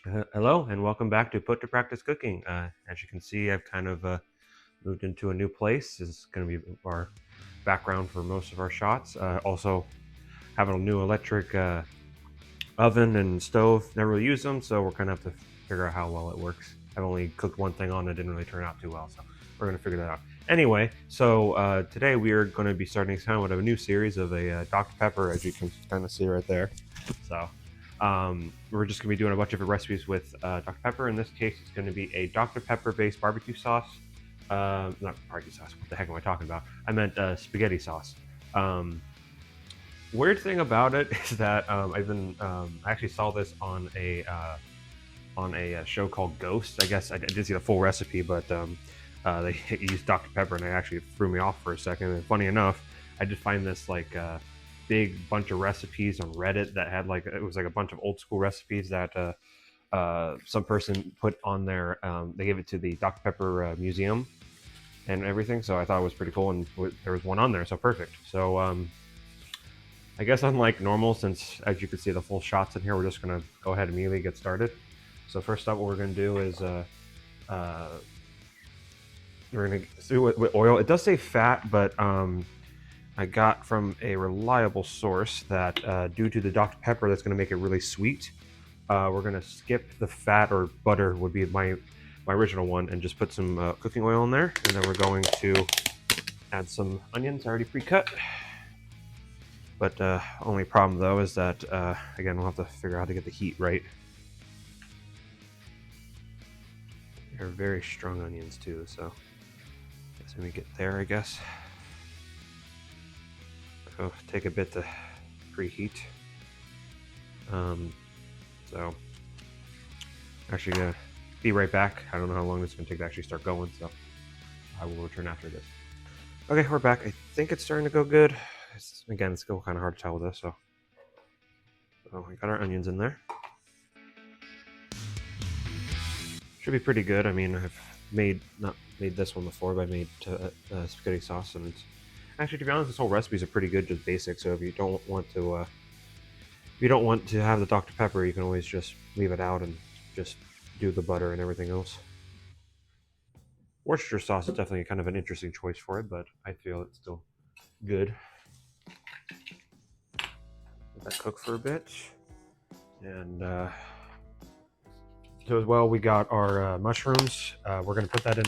Hello and welcome back to Put to Practice Cooking. As you can see, I've kind of moved into a new place. This is going to be our background for most of our shots. Also, having a new electric oven and stove. Never really use them, so we're going to have to figure out how well it works. I've only cooked one thing on it, didn't really turn out too well, so we're going to figure that out. Anyway, so today we are going to be starting kind of a new series of a Dr. Pepper, as you can kind of see right there. So we're just going to be doing a bunch of recipes with Dr. Pepper. In this case, it's going to be a Dr. Pepper based barbecue sauce. Not barbecue sauce. What the heck am I talking about? I meant spaghetti sauce. Um, Weird thing about it is that I actually saw this on a show called Ghost. I guess I did see the full recipe, but they used Dr. Pepper, and it actually threw me off for a second. And funny enough, I did find this big bunch of recipes on Reddit that had it was like a bunch of old school recipes that some person put on their. They gave it to the Dr. Pepper museum and everything, so I thought it was pretty cool, and there was one on there, so perfect. So I guess unlike normal, since as you can see the full shots in here, we're just gonna go ahead and immediately get started. So first up, what we're gonna do is uh, we're gonna do it with oil. It does say fat, but I got from a reliable source that due to the Dr. Pepper, that's gonna make it really sweet. We're gonna skip the fat, or butter would be my original one, and just put some cooking oil in there, and then we're going to add some onions already pre-cut. But only problem though is that again, we'll have to figure out how to get the heat right. They're very strong onions too, so as soon as we get there, I guess. So take a bit to preheat. So actually gonna be right back. I don't know how long this is gonna take to actually start going, so I will return after this. Okay, we're back. I think it's starting to go good. Again, it's still kind of hard to tell with this, so we got our onions in there. Should be pretty good. I mean, I've not made this one before, but I made spaghetti sauce, and it's actually, to be honest, this whole recipe is pretty good, just basic. So if you don't want to have the Dr. Pepper, you can always just leave it out and just do the butter and everything else. Worcestershire sauce is definitely kind of an interesting choice for it, but I feel it's still good. Let that cook for a bit, and so as well, we got our mushrooms. We're gonna put that in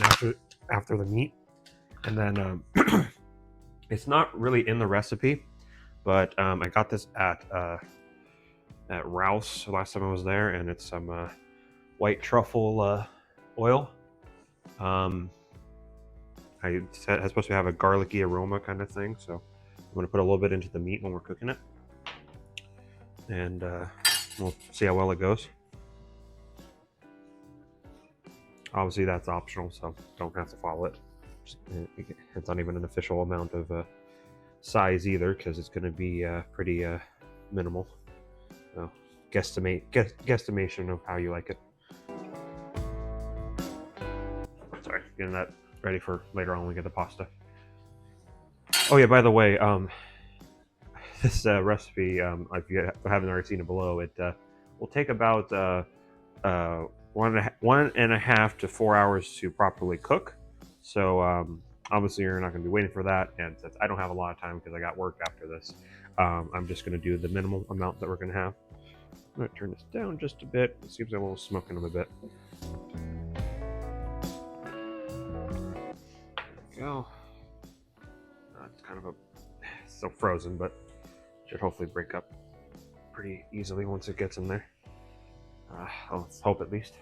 after the meat, and then it's not really in the recipe, but I got this at Rouse last time I was there, and it's some white truffle oil. It's supposed to have a garlicky aroma kind of thing, so I'm gonna put a little bit into the meat when we're cooking it, and we'll see how well it goes. Obviously, that's optional, so don't have to follow it. It's not even an official amount of size either, because it's going to be pretty minimal. So, guesstimation of how you like it. Sorry, getting that ready for later on when we get the pasta. Oh yeah, by the way, this recipe, if you haven't already seen it below, it will take about 1.5 to 4 hours to properly cook. So obviously you're not going to be waiting for that, and since I don't have a lot of time because I got work after this, I'm just going to do the minimal amount that we're going to have. I'm going to turn this down just a bit. It seems like a little smoke in them a bit. There we go. It's kind of still frozen, but should hopefully break up pretty easily once it gets in there. Let's hope at least.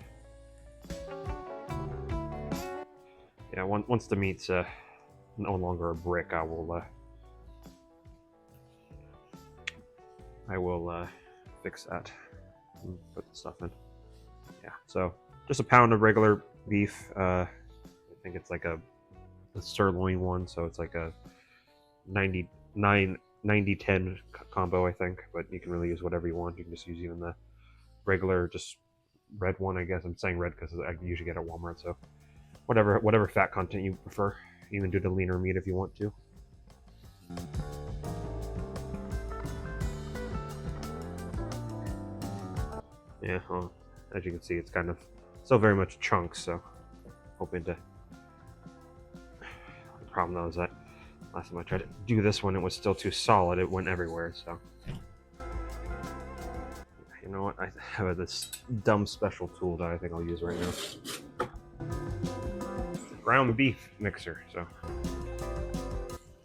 Yeah, once the meat's no longer a brick, I will fix that and put the stuff in. Yeah, so just a pound of regular beef. I think it's like a sirloin one, so it's like a 90-10 combo, I think. But you can really use whatever you want. You can just use even the regular, just red one, I guess. I'm saying red because I usually get it at Walmart, so whatever fat content you prefer. You can do the leaner meat if you want to. Yeah, As you can see, it's kind of still very much chunks, so hoping to. The problem though is that last time I tried to do this one, it was still too solid. It went everywhere, so. You know what? I have this dumb special tool that I think I'll use right now. Ground beef mixer, so.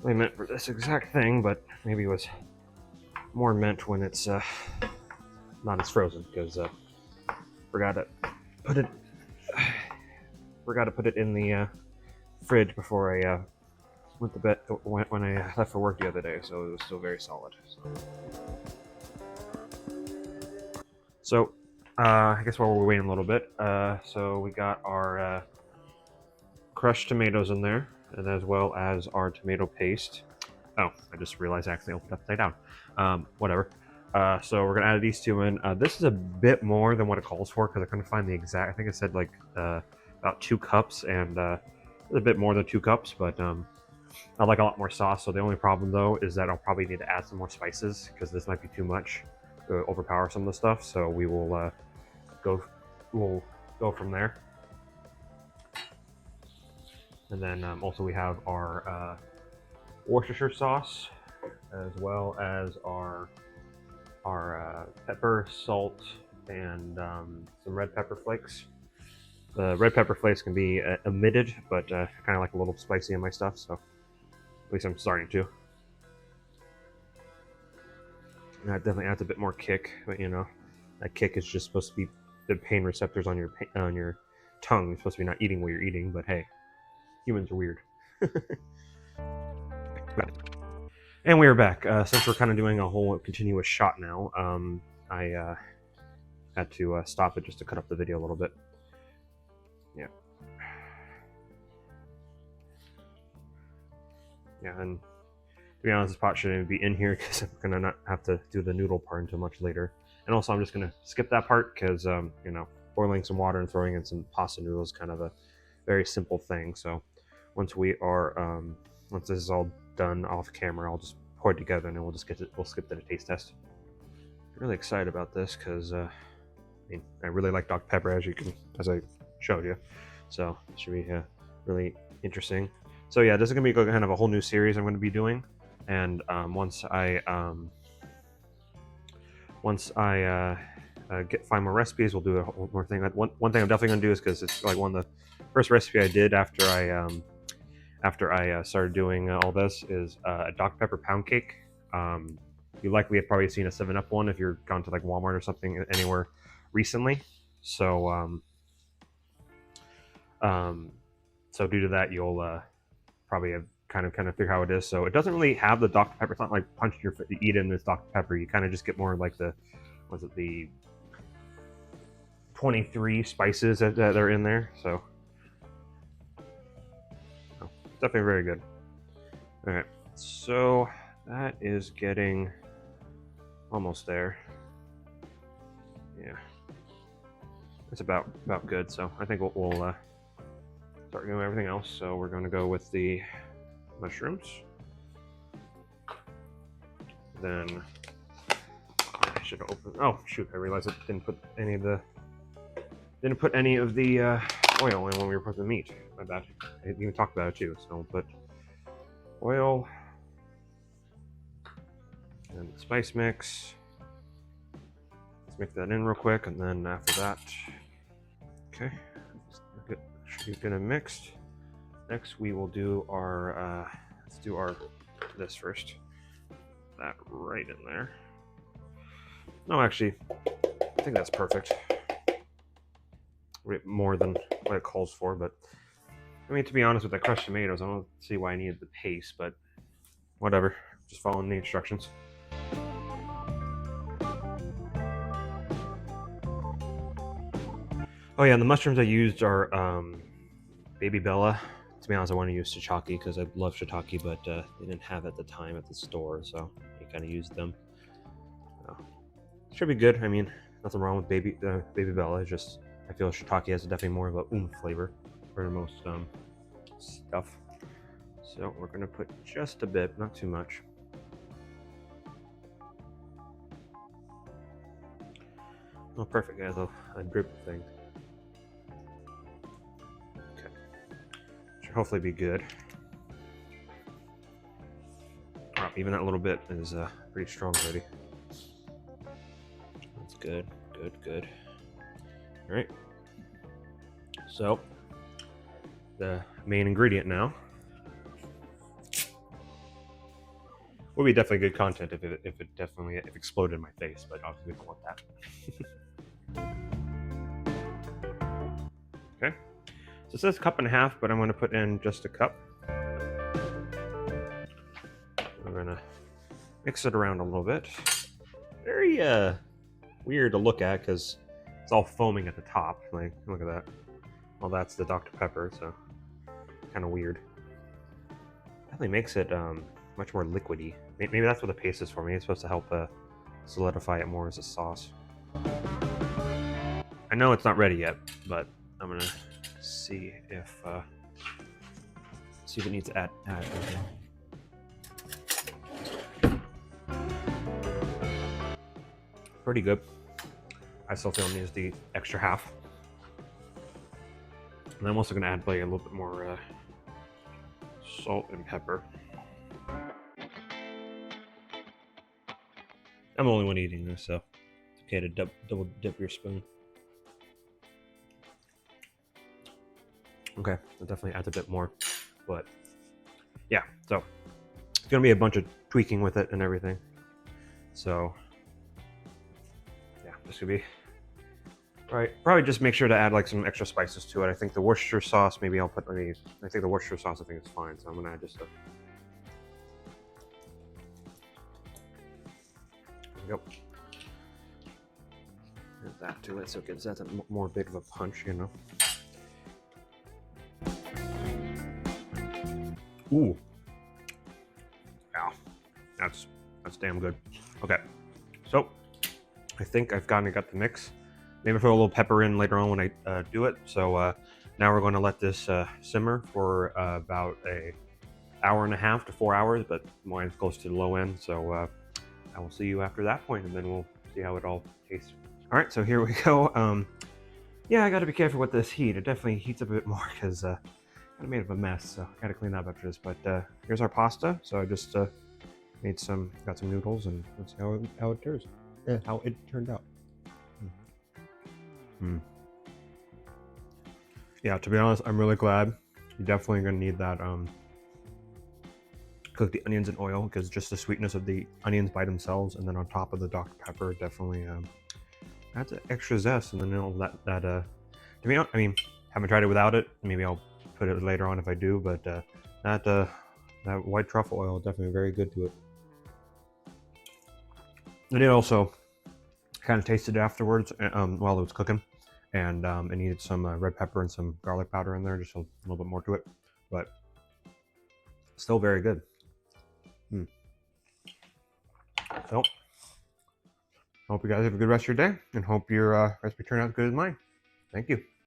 They meant for this exact thing, but maybe it was more meant when it's not as frozen, because forgot to put it in the fridge before I went to bed when I left for work the other day, so it was still very solid. So I guess while we're waiting a little bit, so we got our crushed tomatoes in there, and as well as our tomato paste. Oh, I just realized I accidentally opened it upside down. Whatever. So we're gonna add these two in. This is a bit more than what it calls for because I couldn't find the exact. I think it said like about 2 cups, and a bit more than 2 cups. But I like a lot more sauce. So the only problem though is that I'll probably need to add some more spices because this might be too much to overpower some of the stuff. So we will we'll go from there. And then also we have our Worcestershire sauce, as well as our pepper, salt, and some red pepper flakes. The red pepper flakes can be omitted, but kind of like a little spicy in my stuff, so at least I'm starting to. And that definitely adds a bit more kick, but you know, that kick is just supposed to be the pain receptors on your tongue. You're supposed to be not eating while you're eating, but hey, humans are weird. And we are back. Since we're kind of doing a whole continuous shot now, I had to stop it just to cut up the video a little bit. Yeah. Yeah, and to be honest, this pot shouldn't even be in here because I'm gonna not have to do the noodle part until much later. And also, I'm just gonna skip that part because you know, boiling some water and throwing in some pasta noodles is kind of a very simple thing. So once we are once this is all done off camera, I'll just pour it together and then we'll skip to the taste test. I'm really excited about this because I mean, I really like Dr. Pepper, as I showed you, so it should be really interesting. So yeah, this is gonna be kind of a whole new series I'm going to be doing, and once I find more recipes, we'll do a whole more thing. One thing I'm definitely going to do is because it's like one of the first recipe I did after I started doing all this is a Dr. Pepper pound cake. You likely have probably seen a 7-Up one if you're gone to like Walmart or something anywhere recently. So so due to that, you'll probably have kind of figure how it is. So it doesn't really have the Dr. Pepper. It's not like punch your you eat in this Dr. Pepper. You kind of just get more like the the 23 spices that are in there. So definitely very good. All right, so that is getting almost there. Yeah, it's about good. So I think we'll start doing everything else. So we're going to go with the mushrooms. Then I should open. Oh shoot! I realized I didn't put any of the oil in when we were putting the meat. My bad. I didn't even talk about it too. So we'll put oil and the spice mix. Let's mix that in real quick, and then after that, okay, should be good and mixed. Next, we will do our let's do this first. That right in there. No, actually, I think that's perfect. More than what it calls for, but I mean, to be honest, with the crushed tomatoes, I don't see why I needed the paste, but whatever. Just following the instructions. Oh yeah, and the mushrooms I used are Baby Bella. To be honest, I want to use shiitake because I love shiitake, but they didn't have it at the time at the store, so I kind of used them. Should be good. I mean, nothing wrong with Baby Bella. It's just I feel shiitake has definitely more of a flavor for most stuff. So we're gonna put just a bit, not too much. Oh, perfect. Yeah, a drip thing. Okay. Should hopefully be good. Oh, even that little bit is pretty strong already. That's good. Good, good. All right. So, the main ingredient now. Would be definitely good content if it definitely if exploded in my face, but obviously we don't want that. Okay. So it says cup and a half, but I'm going to put in just a cup. We're going to mix it around a little bit. Very weird to look at because it's all foaming at the top. Like, look at that. Well, that's the Dr. Pepper, so kind of weird. Definitely makes it much more liquidy. Maybe that's what the paste is for me. It's supposed to help solidify it more as a sauce. I know it's not ready yet, but I'm gonna see if it needs to add anything. Pretty good. I still feel it needs the extra half. And I'm also gonna add like a little bit more salt and pepper. I'm the only one eating this, so it's okay to double dip your spoon. Okay, that definitely adds a bit more, but yeah, so it's gonna be a bunch of tweaking with it and everything. So yeah, this could be probably just make sure to add like some extra spices to it. I think the Worcestershire sauce, maybe I'll put I think the Worcestershire sauce, I think it's fine, so I'm gonna add just a. There we go. Add that to it so it gives that a more big of a punch, you know. Ooh. Yeah, that's damn good. Okay, so I think I've got the mix. Maybe throw a little pepper in later on when I do it. So now we're going to let this simmer for about an hour and a half to 4 hours, but mine's close to the low end. So I will see you after that point, and then we'll see how it all tastes. All right, so here we go. Yeah, I got to be careful with this heat. It definitely heats up a bit more because I made of a mess, so I got to clean that up after this. But here's our pasta. So I just got some noodles, and let's see how it turns. How it turned out. Yeah, to be honest, I'm really glad. You're definitely gonna need that. Cook the onions in oil because just the sweetness of the onions by themselves, and then on top of the Dr. Pepper, definitely adds an extra zest. And then to me, I mean, haven't tried it without it. Maybe I'll put it later on if I do. But that white truffle oil definitely very good to it. And it also kind of tasted it afterwards while it was cooking, and it needed some red pepper and some garlic powder in there, just a little bit more to it, but still very good. So I hope you guys have a good rest of your day, and hope your recipe turned out as good as mine. Thank you.